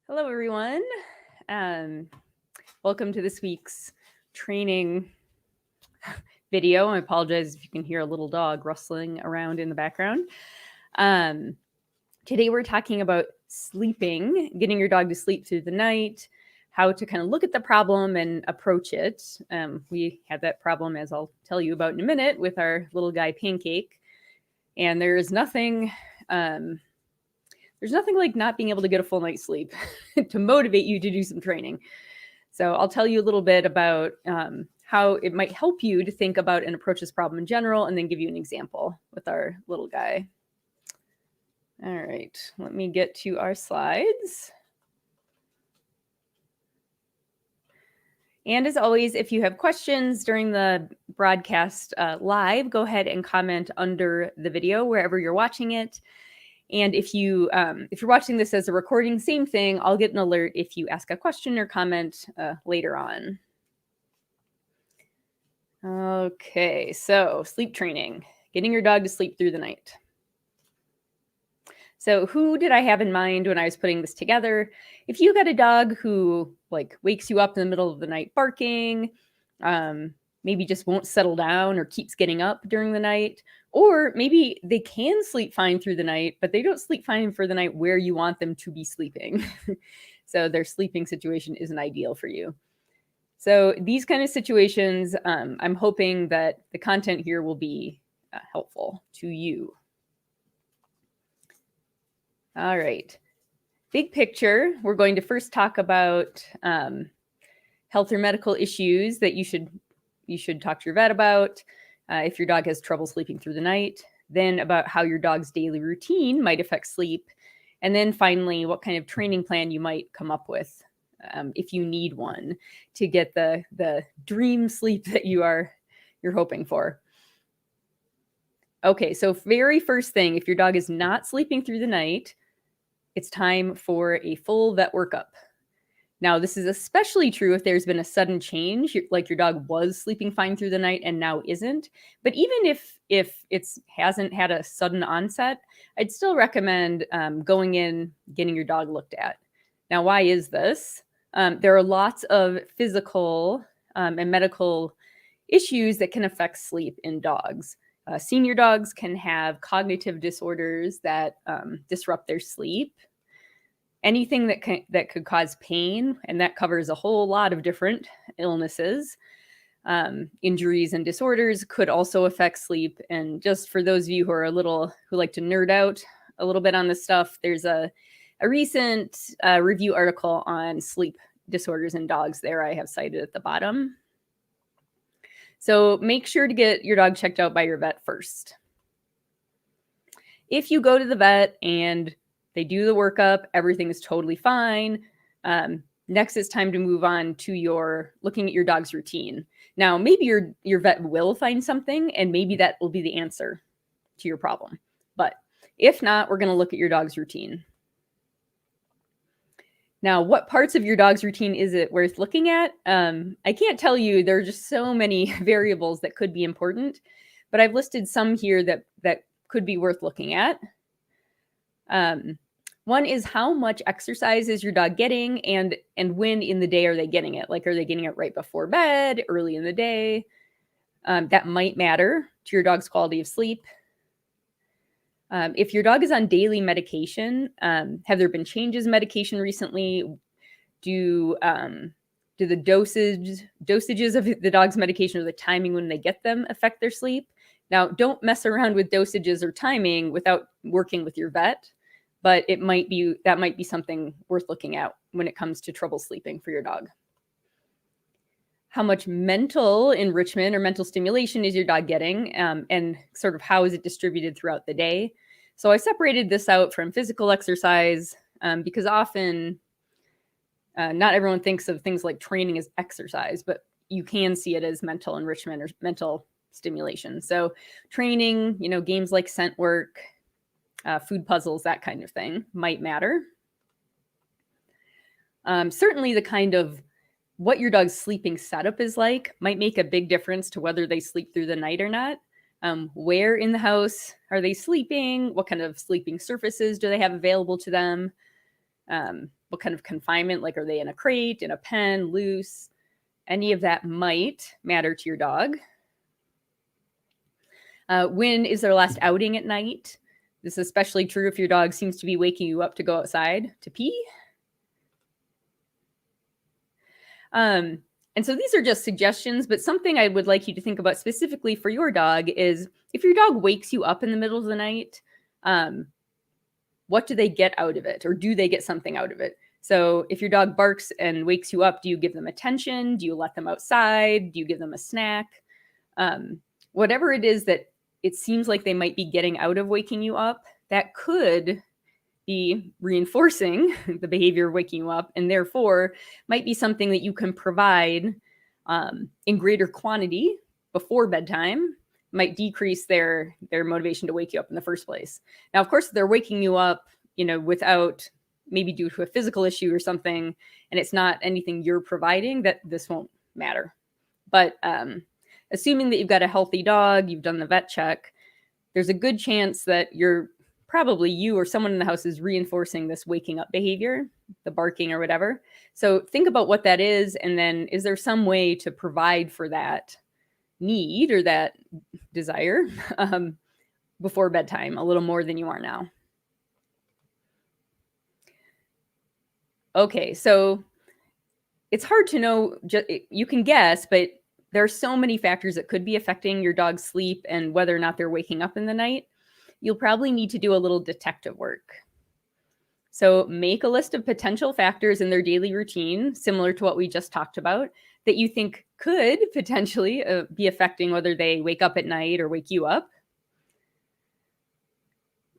Hello, everyone. Um, Welcome to this week's training video. I apologize if you can hear a little dog rustling around in the background. Um, Today, we're talking about sleeping, getting your dog to sleep through the night, how to kind of look at the problem and approach it. We had that problem, as I'll tell you about in a minute, with our little guy Pancake. And there's nothing like not being able to get a full night's sleep to motivate you to do some training. So I'll tell you a little bit about how it might help you to think about and approach this problem in general, and then give you an example with our little guy. All right, let me get to our slides. And as always, if you have questions during the broadcast live, go ahead and comment under the video wherever you're watching it. And if you're watching this as a recording, same thing. I'll get an alert if you ask a question or comment later on. Okay, so sleep training, getting your dog to sleep through the night. So who did I have in mind when I was putting this together? If you got a dog who wakes you up in the middle of the night barking, maybe just won't settle down or keeps getting up during the night, or maybe they can sleep fine through the night, but they don't sleep fine for the night where you want them to be sleeping. So their sleeping situation isn't ideal for you. So these kind of situations, I'm hoping that the content here will be helpful to you. All right. Big picture, we're going to first talk about health or medical issues that you should talk to your vet about if your dog has trouble sleeping through the night. Then about how your dog's daily routine might affect sleep. And then finally, what kind of training plan you might come up with if you need one to get the dream sleep that you're hoping for. Okay, so very first thing, if your dog is not sleeping through the night, it's time for a full vet workup. Now, this is especially true if there's been a sudden change, like your dog was sleeping fine through the night and now isn't. But even if it hasn't had a sudden onset, I'd still recommend going in, getting your dog looked at. Now, why is this? There are lots of physical and medical issues that can affect sleep in dogs. Senior dogs can have cognitive disorders that disrupt their sleep. Anything that could cause pain, and that covers a whole lot of different illnesses. Injuries and disorders could also affect sleep. And just for those of you who like to nerd out a little bit on this stuff, there's a recent review article on sleep disorders in dogs there I have cited at the bottom. So make sure to get your dog checked out by your vet first. If you go to the vet and they do the workup, everything is totally fine. Next, it's time to move on to looking at your dog's routine. Now, maybe your vet will find something, and maybe that will be the answer to your problem. But if not, we're going to look at your dog's routine. Now, what parts of your dog's routine is it worth looking at? I can't tell you. There are just so many variables that could be important, but I've listed some here that could be worth looking at. One is how much exercise is your dog getting, and when in the day are they getting it? Like, are they getting it right before bed, early in the day? That might matter to your dog's quality of sleep. If your dog is on daily medication, have there been changes in medication recently? Do the dosages of the dog's medication or the timing when they get them affect their sleep? Now, don't mess around with dosages or timing without working with your vet, but that might be something worth looking at when it comes to trouble sleeping for your dog. How much mental enrichment or mental stimulation is your dog getting, and sort of how is it distributed throughout the day? So I separated this out from physical exercise because often not everyone thinks of things like training as exercise, but you can see it as mental enrichment or mental stimulation. So training, games like scent work, food puzzles, that kind of thing might matter. Certainly the kind of what your dog's sleeping setup is like might make a big difference to whether they sleep through the night or not. Where in the house are they sleeping? What kind of sleeping surfaces do they have available to them? what kind of confinement, like are they in a crate, in a pen, loose? Any of that might matter to your dog. When is their last outing at night? This is especially true if your dog seems to be waking you up to go outside to pee. And so these are just suggestions, but something I would like you to think about specifically for your dog is if your dog wakes you up in the middle of the night, what do they get out of it? Or do they get something out of it? So if your dog barks and wakes you up, do you give them attention? Do you let them outside? Do you give them a snack? Whatever it is that it seems like they might be getting out of waking you up, that could be reinforcing the behavior of waking you up, and therefore might be something that you can provide in greater quantity before bedtime, might decrease their motivation to wake you up in the first place. Now, of course, if they're waking you up, without, maybe due to a physical issue or something, and it's not anything you're providing, that this won't matter. But assuming that you've got a healthy dog, you've done the vet check, there's a good chance that probably you or someone in the house is reinforcing this waking up behavior, the barking or whatever. So think about what that is. And then is there some way to provide for that need or that desire before bedtime, a little more than you are now? Okay, so it's hard to know. You can guess, but there are so many factors that could be affecting your dog's sleep and whether or not they're waking up in the night. You'll probably need to do a little detective work. So make a list of potential factors in their daily routine, similar to what we just talked about, that you think could potentially be affecting whether they wake up at night or wake you up.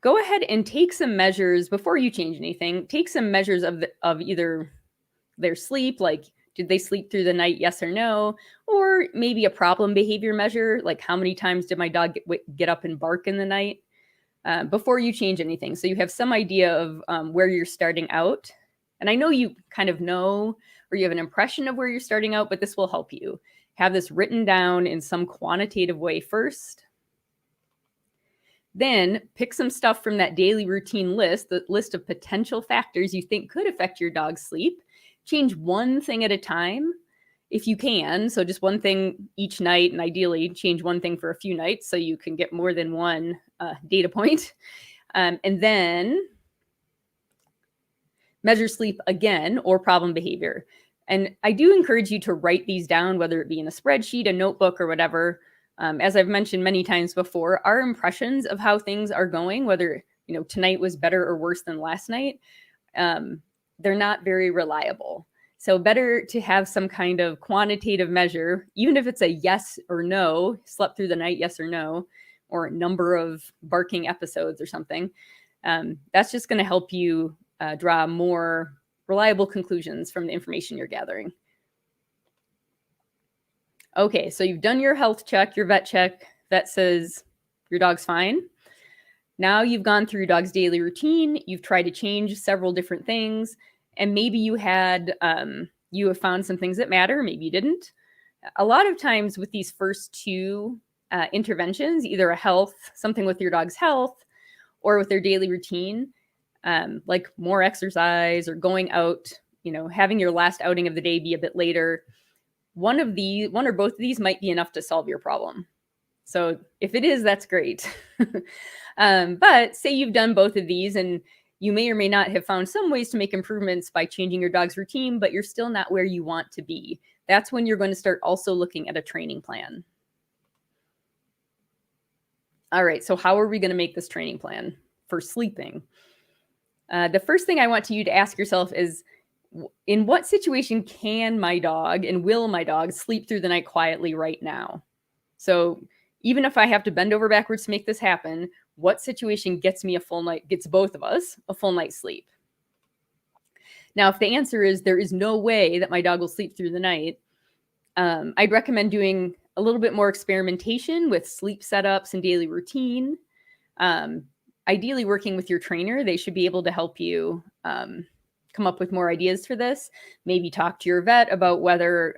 Go ahead and take some measures before you change anything. Take some measures of either their sleep, like did they sleep through the night, yes or no, or maybe a problem behavior measure, like how many times did my dog get up and bark in the night? Before you change anything. So you have some idea of where you're starting out. And I know you kind of know, or you have an impression of where you're starting out, but this will help you. Have this written down in some quantitative way first. Then pick some stuff from that daily routine list, the list of potential factors you think could affect your dog's sleep. Change one thing at a time if you can. So just one thing each night, and ideally change one thing for a few nights so you can get more than one data point. And then measure sleep again or problem behavior. And I do encourage you to write these down, whether it be in a spreadsheet, a notebook, or whatever. As I've mentioned many times before, our impressions of how things are going, whether tonight was better or worse than last night, they're not very reliable. So better to have some kind of quantitative measure, even if it's a yes or no, slept through the night, yes or no, or number of barking episodes or something. That's just going to help you draw more reliable conclusions from the information you're gathering. Okay, so you've done your health check, your vet check. Vet says your dog's fine. Now you've gone through your dog's daily routine. You've tried to change several different things. And maybe you have found some things that matter. Maybe you didn't. A lot of times with these first two interventions, either something with your dog's health or with their daily routine, like more exercise or going out, having your last outing of the day be a bit later, one or both of these might be enough to solve your problem. So if it is, that's great. But say you've done both of these and you may or may not have found some ways to make improvements by changing your dog's routine, but you're still not where you want to be. That's when you're going to start also looking at a training plan. All right, so how are we going to make this training plan for sleeping? The first thing I want you to ask yourself is, in what situation can my dog and will my dog sleep through the night quietly right now? So even if I have to bend over backwards to make this happen, what situation gets both of us a full night's sleep? Now, if the answer is there is no way that my dog will sleep through the night, I'd recommend doing a little bit more experimentation with sleep setups and daily routine. Ideally working with your trainer, they should be able to help you come up with more ideas for this. Maybe talk to your vet about whether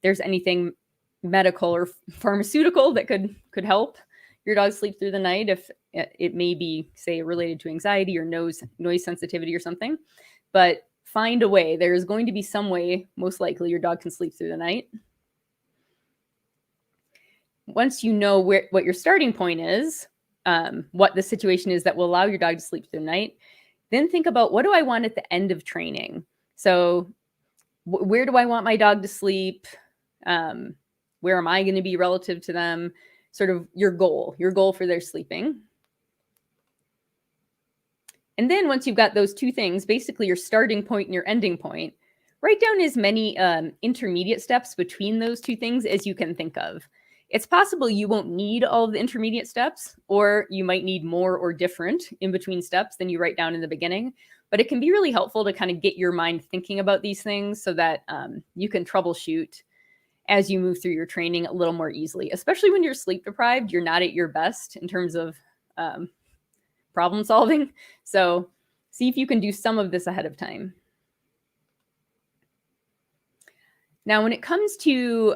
there's anything medical or pharmaceutical that could help your dog sleep through the night It may be, say, related to anxiety or noise sensitivity or something, but find a way. There is going to be some way, most likely, your dog can sleep through the night. Once you know what your starting point is, what the situation is that will allow your dog to sleep through the night, then think about, what do I want at the end of training? So where do I want my dog to sleep? Where am I going to be relative to them? Sort of your goal for their sleeping. And then once you've got those two things, basically your starting point and your ending point, write down as many intermediate steps between those two things as you can think of. It's possible you won't need all of the intermediate steps, or you might need more or different in between steps than you write down in the beginning. But it can be really helpful to kind of get your mind thinking about these things so that you can troubleshoot as you move through your training a little more easily, especially when you're sleep deprived. You're not at your best in terms of problem solving. So see if you can do some of this ahead of time. Now, when it comes to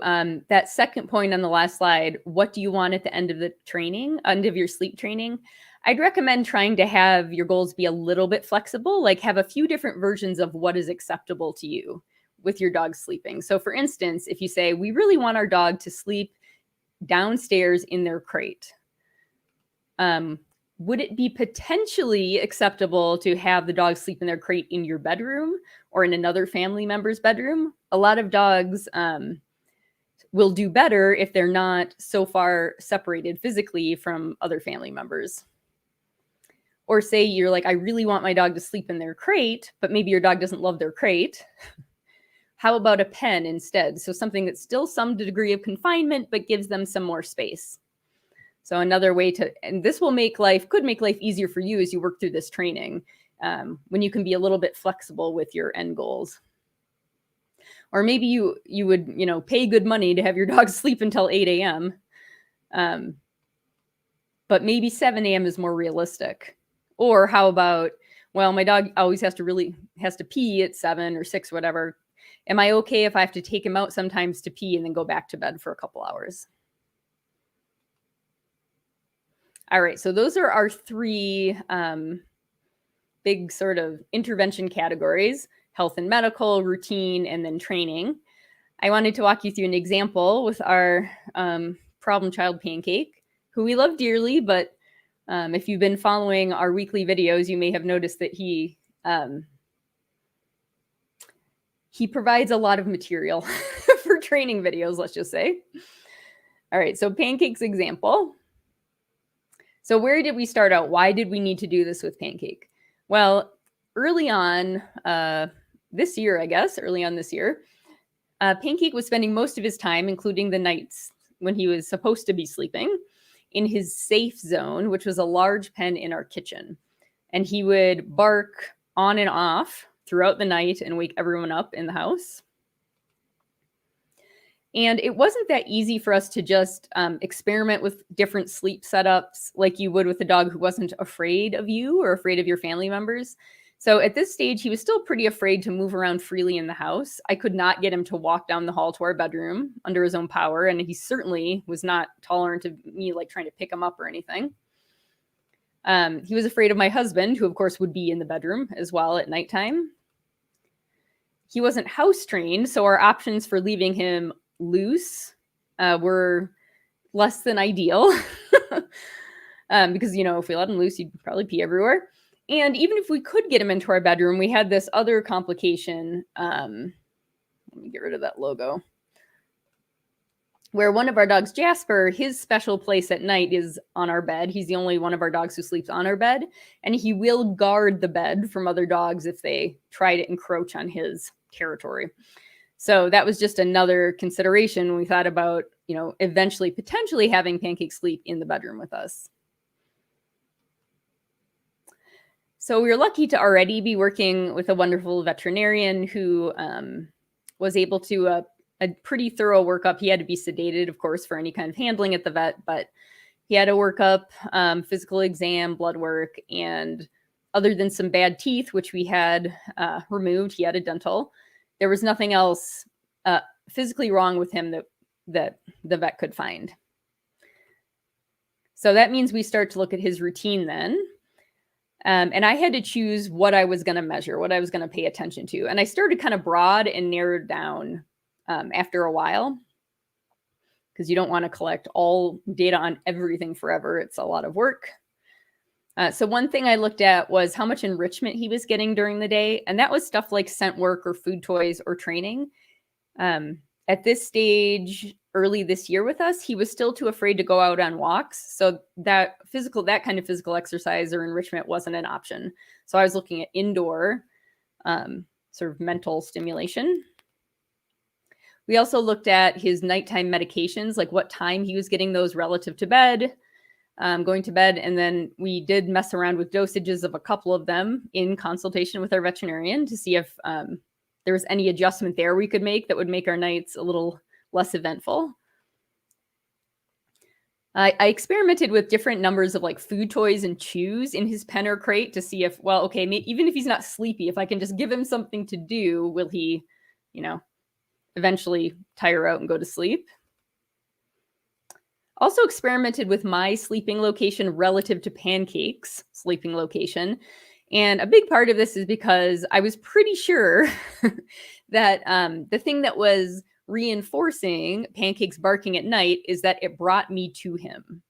that second point on the last slide, what do you want at the end of the training, end of your sleep training? I'd recommend trying to have your goals be a little bit flexible, like have a few different versions of what is acceptable to you with your dog sleeping. So for instance, if you say, we really want our dog to sleep downstairs in their crate, would it be potentially acceptable to have the dog sleep in their crate in your bedroom or in another family member's bedroom? A lot of dogs will do better if they're not so far separated physically from other family members. Or say you're like, I really want my dog to sleep in their crate, but maybe your dog doesn't love their crate. How about a pen instead? So something that's still some degree of confinement, but gives them some more space. So another way to, and this will could make life easier for you as you work through this training, when you can be a little bit flexible with your end goals. Or maybe you would, pay good money to have your dog sleep until 8 a.m. But maybe 7 a.m. is more realistic. Or how about, well, my dog always has to pee at 7 or 6, whatever. Am I okay if I have to take him out sometimes to pee and then go back to bed for a couple hours? All right, so those are our three big sort of intervention categories: health and medical, routine, and then training. I wanted to walk you through an example with our problem child Pancake, who we love dearly, but if you've been following our weekly videos, you may have noticed that he provides a lot of material for training videos, let's just say. All right, so Pancake's example. So where did we start out? Why did we need to do this with Pancake? Well, early on this year, Pancake was spending most of his time, including the nights when he was supposed to be sleeping, in his safe zone, which was a large pen in our kitchen. And he would bark on and off throughout the night and wake everyone up in the house. And it wasn't that easy for us to just experiment with different sleep setups like you would with a dog who wasn't afraid of you or afraid of your family members. So at this stage, he was still pretty afraid to move around freely in the house. I could not get him to walk down the hall to our bedroom under his own power. And he certainly was not tolerant of me like trying to pick him up or anything. He was afraid of my husband, who of course would be in the bedroom as well at nighttime. He wasn't house trained, so our options for leaving him loose were less than ideal because, if we let him loose, he'd probably pee everywhere. And even if we could get him into our bedroom, we had this other complication. Let me get rid of that logo. Where one of our dogs, Jasper, his special place at night is on our bed. He's the only one of our dogs who sleeps on our bed. And he will guard the bed from other dogs if they try to encroach on his territory. So that was just another consideration when we thought about, eventually potentially having Pancake sleep in the bedroom with us. So we were lucky to already be working with a wonderful veterinarian who was able to a pretty thorough workup. He had to be sedated, of course, for any kind of handling at the vet, but he had a workup, physical exam, blood work, and other than some bad teeth, which we had removed, he had a dental. There was nothing else physically wrong with him that the vet could find. So that means we start to look at his routine then. And I had to choose what I was going to measure, what I was going to pay attention to. And I started kind of broad and narrowed down after a while, because you don't want to collect all data on everything forever. It's a lot of work. So one thing I looked at was how much enrichment he was getting during the day. And that was stuff like scent work or food toys or training. At this stage, early this year with us, he was still too afraid to go out on walks. So that kind of physical exercise or enrichment wasn't an option. So I was looking at indoor sort of mental stimulation. We also looked at his nighttime medications, like what time he was getting those relative to bed, going to bed. And then we did mess around with dosages of a couple of them in consultation with our veterinarian to see if there was any adjustment there we could make that would make our nights a little less eventful. I experimented with different numbers of like food toys and chews in his pen or crate to see if, well, okay, even if he's not sleepy, if I can just give him something to do, will he, eventually tire out and go to sleep? Also experimented with my sleeping location relative to Pancake's sleeping location. And a big part of this is because I was pretty sure that the thing that was reinforcing Pancake's barking at night is that it brought me to him.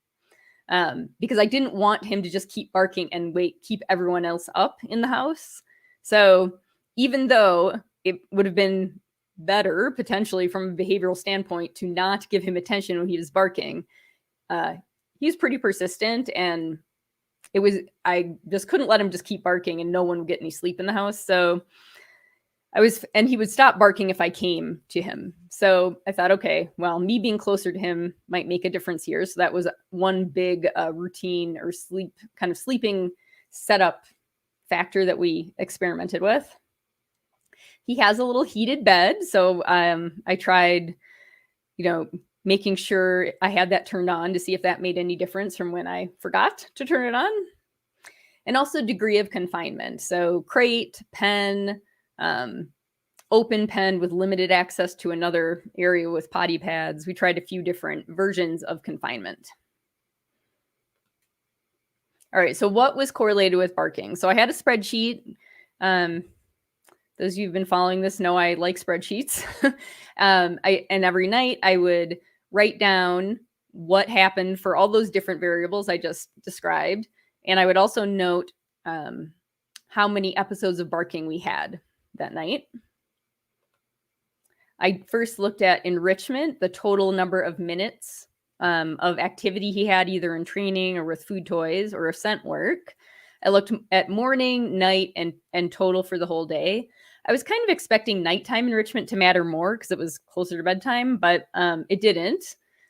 Because I didn't want him to just keep barking and keep everyone else up in the house. So even though it would have been better potentially from a behavioral standpoint to not give him attention when he was barking, he was pretty persistent, and I just couldn't let him just keep barking and no one would get any sleep in the house. So and he would stop barking if I came to him. So I thought, okay, well, me being closer to him might make a difference here. So that was one big routine or sleeping setup factor that we experimented with. He has a little heated bed. So I tried, making sure I had that turned on to see if that made any difference from when I forgot to turn it on. And also degree of confinement. So crate, pen, open pen with limited access to another area with potty pads. We tried a few different versions of confinement. All right, so what was correlated with barking? So I had a spreadsheet. Those of you who've been following this know I like spreadsheets. And every night I would write down what happened for all those different variables I just described. And I would also note how many episodes of barking we had that night. I first looked at enrichment, the total number of minutes of activity he had either in training or with food toys or scent work. I looked at morning, night, and total for the whole day. I was kind of expecting nighttime enrichment to matter more because it was closer to bedtime, but it didn't.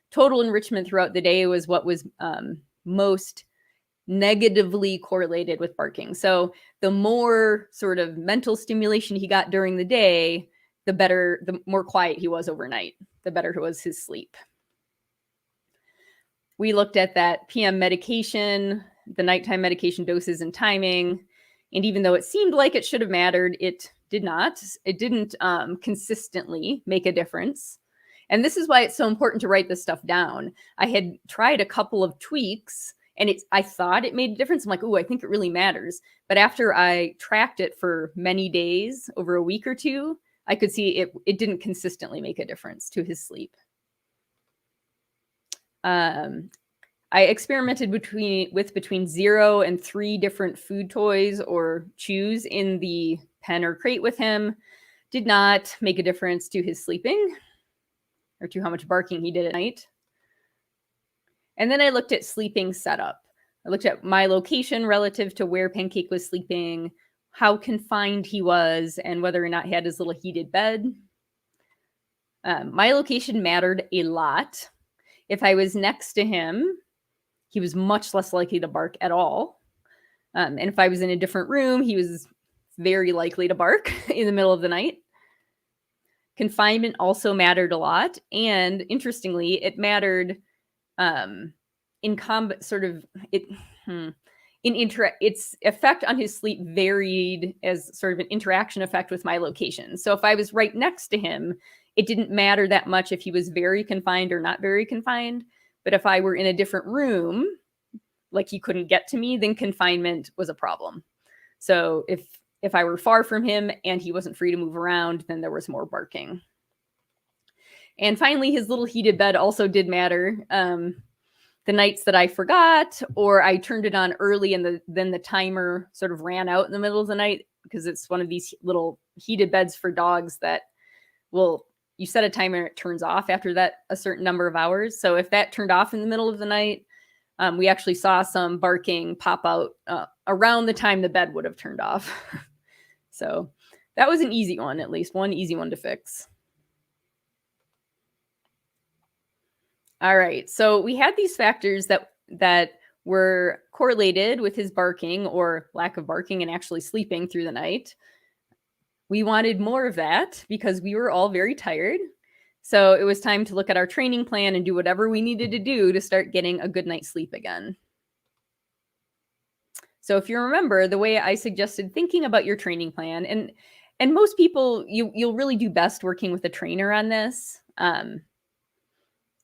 Total enrichment throughout the day was what was most negatively correlated with barking. So the more sort of mental stimulation he got during the day, the more quiet he was overnight, the better was his sleep. We looked at that PM medication, the nighttime medication doses and timing. And even though it seemed like it should have mattered, it did not. It didn't consistently make a difference. And this is why it's so important to write this stuff down. I had tried a couple of tweaks and I thought it made a difference. I'm like, oh, I think it really matters. But after I tracked it for many days, over a week or two, I could see it didn't consistently make a difference to his sleep. I experimented between 0 and 3 different food toys or chews in the pen or crate with him. Did not make a difference to his sleeping or to how much barking he did at night. And then I looked at sleeping setup. I looked at my location relative to where Pancake was sleeping, how confined he was, and whether or not he had his little heated bed. My location mattered a lot. If I was next to him, he was much less likely to bark at all. And if I was in a different room, he was very likely to bark in the middle of the night. Confinement also mattered a lot. And interestingly, it mattered in combat sort of its effect on his sleep varied as sort of an interaction effect with my location. So if I was right next to him, it didn't matter that much if he was very confined or not very confined. But if I were in a different room, like he couldn't get to me, then confinement was a problem. So if I were far from him and he wasn't free to move around, then there was more barking. And finally, his little heated bed also did matter. The nights that I forgot, or I turned it on early and then the timer sort of ran out in the middle of the night, because it's one of these little heated beds for dogs that you set a timer and it turns off after that a certain number of hours. So if that turned off in the middle of the night, we actually saw some barking pop out around the time the bed would have turned off. So that was an easy one, at least one easy one to fix. All right, so we had these factors that were correlated with his barking or lack of barking and actually sleeping through the night. We wanted more of that because we were all very tired. So it was time to look at our training plan and do whatever we needed to do to start getting a good night's sleep again. So if you remember the way I suggested thinking about your training plan, and most people, you'll really do best working with a trainer on this.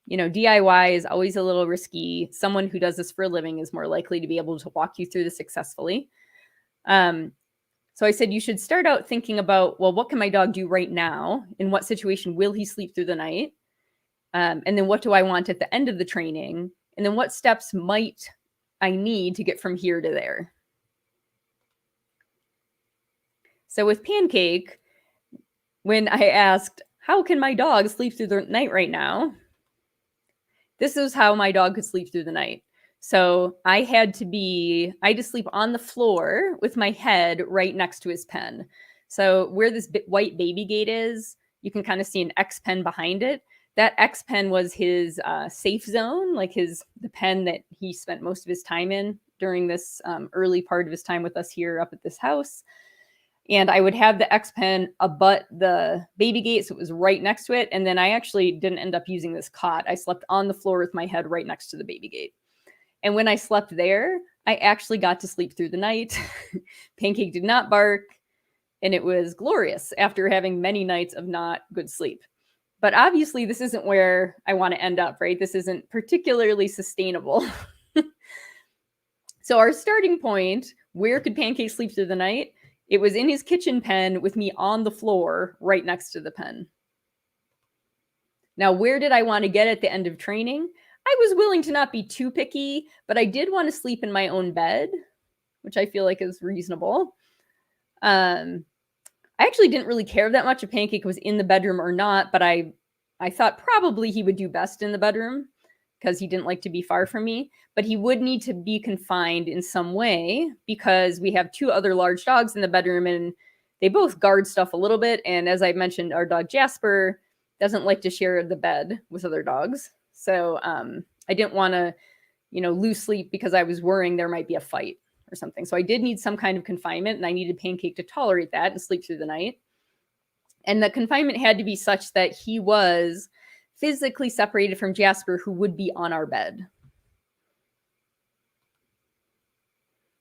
DIY is always a little risky. Someone who does this for a living is more likely to be able to walk you through this successfully. So I said you should start out thinking about, well, what can my dog do right now? In what situation will he sleep through the night? And then what do I want at the end of the training? And then what steps might I need to get from here to there? So with Pancake, when I asked, how can my dog sleep through the night right now? This is how my dog could sleep through the night. So I had to sleep on the floor with my head right next to his pen. So where this white baby gate is, you can kind of see an X pen behind it. That X pen was his safe zone, like the pen that he spent most of his time in during this early part of his time with us here up at this house. And I would have the X pen abut the baby gate, so it was right next to it. And then I actually didn't end up using this cot. I slept on the floor with my head right next to the baby gate. And when I slept there, I actually got to sleep through the night. Pancake did not bark, and it was glorious after having many nights of not good sleep. But obviously, this isn't where I want to end up, right? This isn't particularly sustainable. So our starting point, where could Pancake sleep through the night? It was in his kitchen pen with me on the floor right next to the pen. Now, where did I want to get at the end of training? I was willing to not be too picky, but I did want to sleep in my own bed, which I feel like is reasonable. I actually didn't really care that much if Pancake was in the bedroom or not, but I thought probably he would do best in the bedroom because he didn't like to be far from me, but he would need to be confined in some way because we have two other large dogs in the bedroom and they both guard stuff a little bit. And as I mentioned, our dog Jasper doesn't like to share the bed with other dogs. So I didn't want to, lose sleep because I was worrying there might be a fight or something. So I did need some kind of confinement, and I needed Pancake to tolerate that and sleep through the night. And the confinement had to be such that he was physically separated from Jasper, who would be on our bed.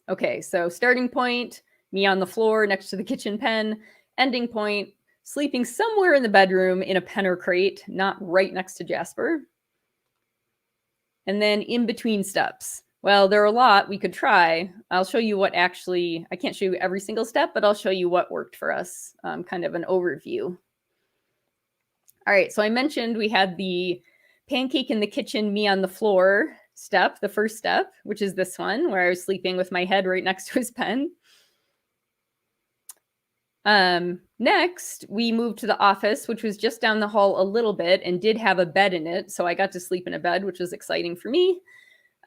Okay, so starting point, me on the floor next to the kitchen pen. Ending point, sleeping somewhere in the bedroom in a pen or crate, not right next to Jasper. And then in between steps. Well, there are a lot we could try. I'll show you what I can't show you every single step, but I'll show you what worked for us, kind of an overview. All right, so I mentioned we had the Pancake in the kitchen, me on the floor step, the first step, which is this one, where I was sleeping with my head right next to his pen. Next, we moved to the office, which was just down the hall a little bit and did have a bed in it. So I got to sleep in a bed, which was exciting for me.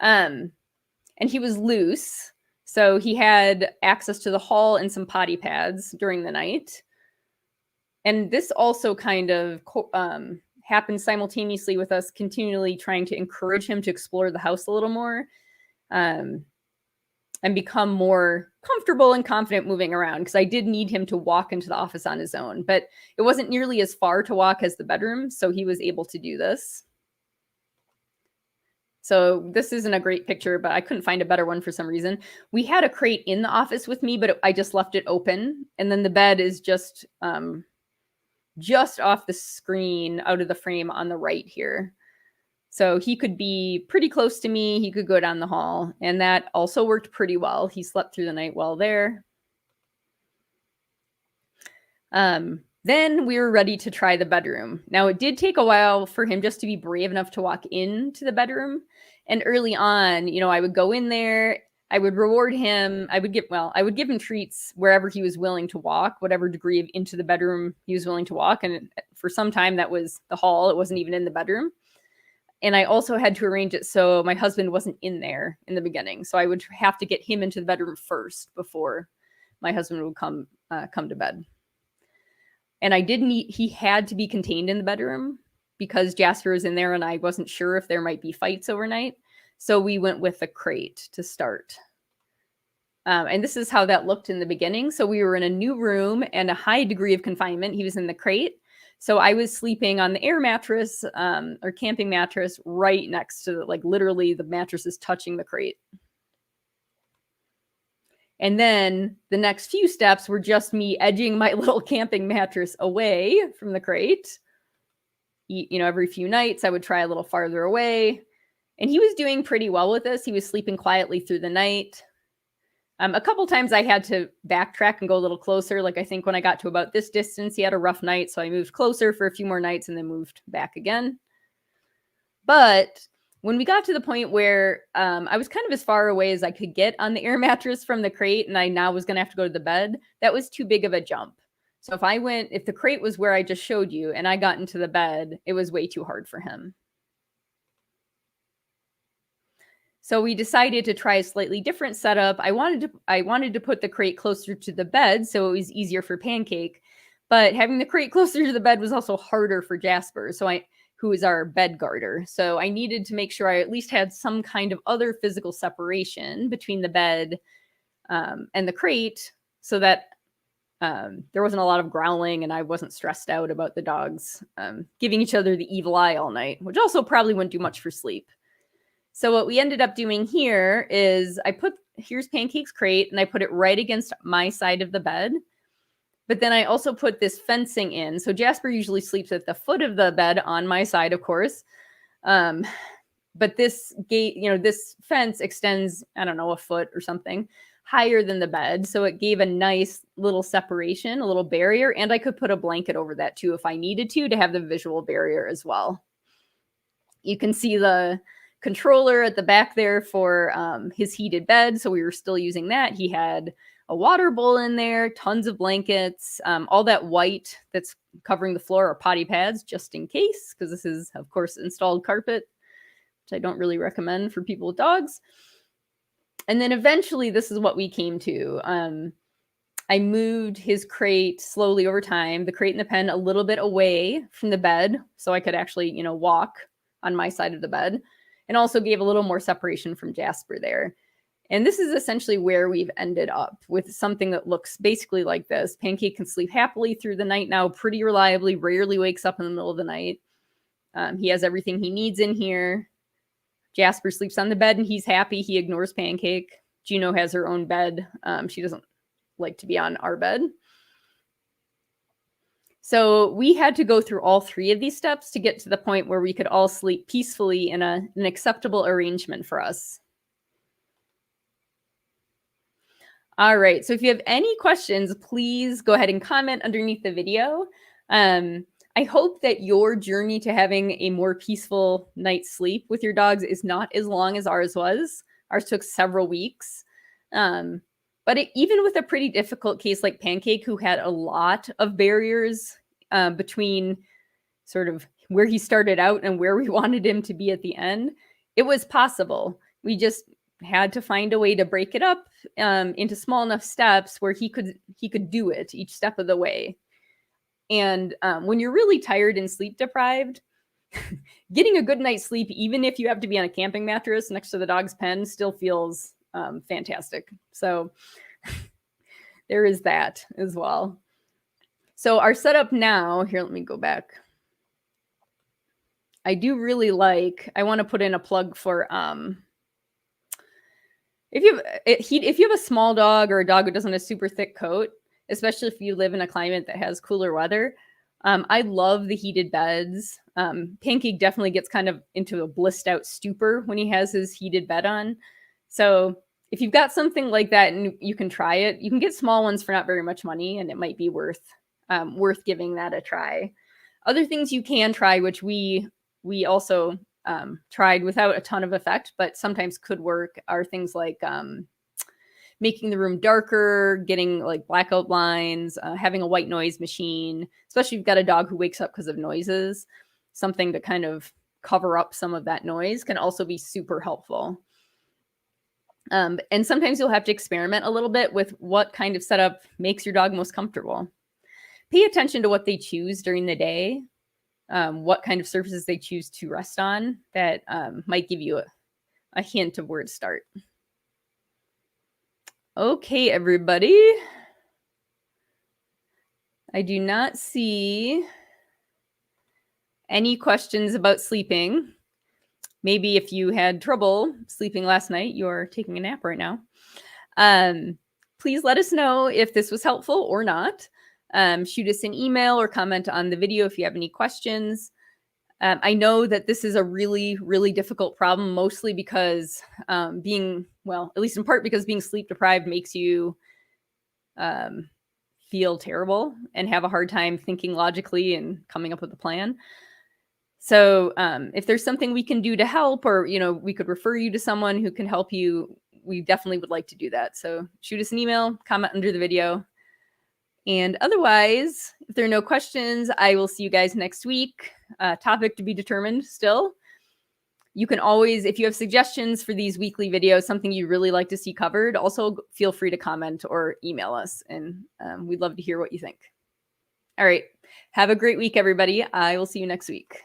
And he was loose. So he had access to the hall and some potty pads during the night. And this also kind of happened simultaneously with us continually trying to encourage him to explore the house a little more and become more comfortable and confident moving around, because I did need him to walk into the office on his own, but it wasn't nearly as far to walk as the bedroom, so he was able to do this. So this isn't a great picture, but I couldn't find a better one for some reason. We had a crate in the office with me, but I just left it open, and then the bed is just off the screen, out of the frame on the right here. So he could be pretty close to me. He could go down the hall. And that also worked pretty well. He slept through the night well there. Then we were ready to try the bedroom. Now, it did take a while for him just to be brave enough to walk into the bedroom. And early on, I would go in there. I would reward him. I would give him treats wherever he was willing to walk, whatever degree of into the bedroom he was willing to walk. And for some time, that was the hall. It wasn't even in the bedroom. And I also had to arrange it so my husband wasn't in there in the beginning. So I would have to get him into the bedroom first before my husband would come to bed. And he had to be contained in the bedroom because Jasper was in there and I wasn't sure if there might be fights overnight. So we went with a crate to start. And this is how that looked in the beginning. So we were in a new room and a high degree of confinement. He was in the crate. So I was sleeping on the air mattress or camping mattress right next to, like, literally the mattress is touching the crate. And then the next few steps were just me edging my little camping mattress away from the crate. Every few nights I would try a little farther away. And he was doing pretty well with this. He was sleeping quietly through the night. A couple times I had to backtrack and go a little closer. Like, I think when I got to about this distance, he had a rough night. So I moved closer for a few more nights and then moved back again. But when we got to the point where I was kind of as far away as I could get on the air mattress from the crate, and I now was going to have to go to the bed, that was too big of a jump. So if the crate was where I just showed you and I got into the bed, it was way too hard for him. So we decided to try a slightly different setup. I wanted to put the crate closer to the bed so it was easier for Pancake, but having the crate closer to the bed was also harder for Jasper, who is our bed guarder. So I needed to make sure I at least had some kind of other physical separation between the bed and the crate so that there wasn't a lot of growling and I wasn't stressed out about the dogs giving each other the evil eye all night, which also probably wouldn't do much for sleep. So what we ended up doing here is here's Pancake's crate and I put it right against my side of the bed. But then I also put this fencing in. So Jasper usually sleeps at the foot of the bed on my side, of course. But this gate, this fence extends, I don't know, a foot or something higher than the bed. So it gave a nice little separation, a little barrier. And I could put a blanket over that too if I needed to have the visual barrier as well. You can see the controller at the back there for his heated bed. So we were still using that. He had a water bowl in there, tons of blankets, all that white that's covering the floor are potty pads just in case, because this is, of course, installed carpet, which I don't really recommend for people with dogs. And then eventually this is what we came to. I moved his crate slowly over time, the crate and the pen a little bit away from the bed so I could actually, walk on my side of the bed, and also gave a little more separation from Jasper there. And this is essentially where we've ended up with something that looks basically like this. Pancake can sleep happily through the night now, pretty reliably, rarely wakes up in the middle of the night. He has everything he needs in here. Jasper sleeps on the bed and he's happy. He ignores Pancake. Juno has her own bed. She doesn't like to be on our bed. So we had to go through all three of these steps to get to the point where we could all sleep peacefully in an acceptable arrangement for us. All right, so if you have any questions, please go ahead and comment underneath the video. I hope that your journey to having a more peaceful night's sleep with your dogs is not as long as ours was. Ours took several weeks. But even with a pretty difficult case like Pancake, who had a lot of barriers between sort of where he started out and where we wanted him to be at the end, it was possible. We just had to find a way to break it up into small enough steps where he could do it each step of the way. And when you're really tired and sleep deprived, getting a good night's sleep, even if you have to be on a camping mattress next to the dog's pen, still feels fantastic. So there is that as well. So our setup now, here, let me go back. I do really I want to put in a plug for, if you have a small dog or a dog who doesn't have a super thick coat, especially if you live in a climate that has cooler weather, I love the heated beds. Pancake definitely gets kind of into a blissed out stupor when he has his heated bed on. So if you've got something like that and you can try it, you can get small ones for not very much money, and it might be worth giving that a try. Other things you can try, which we also tried without a ton of effect, but sometimes could work, are things like making the room darker, getting like blackout blinds, having a white noise machine, especially if you've got a dog who wakes up because of noises. Something to kind of cover up some of that noise can also be super helpful. And sometimes you'll have to experiment a little bit with what kind of setup makes your dog most comfortable. Pay attention to what they choose during the day, what kind of surfaces they choose to rest on. That might give you a hint of where to start. Okay, everybody. I do not see any questions about sleeping. Maybe if you had trouble sleeping last night, you're taking a nap right now. Please let us know if this was helpful or not. Shoot us an email or comment on the video if you have any questions. I know that this is a really, really difficult problem, mostly because at least in part because being sleep deprived makes you feel terrible and have a hard time thinking logically and coming up with a plan. So if there's something we can do to help, or, we could refer you to someone who can help you, we definitely would like to do that. So shoot us an email, comment under the video. And otherwise, if there are no questions, I will see you guys next week. Topic to be determined still. You can always, if you have suggestions for these weekly videos, something you really like to see covered, also feel free to comment or email us, and we'd love to hear what you think. All right. Have a great week, everybody. I will see you next week.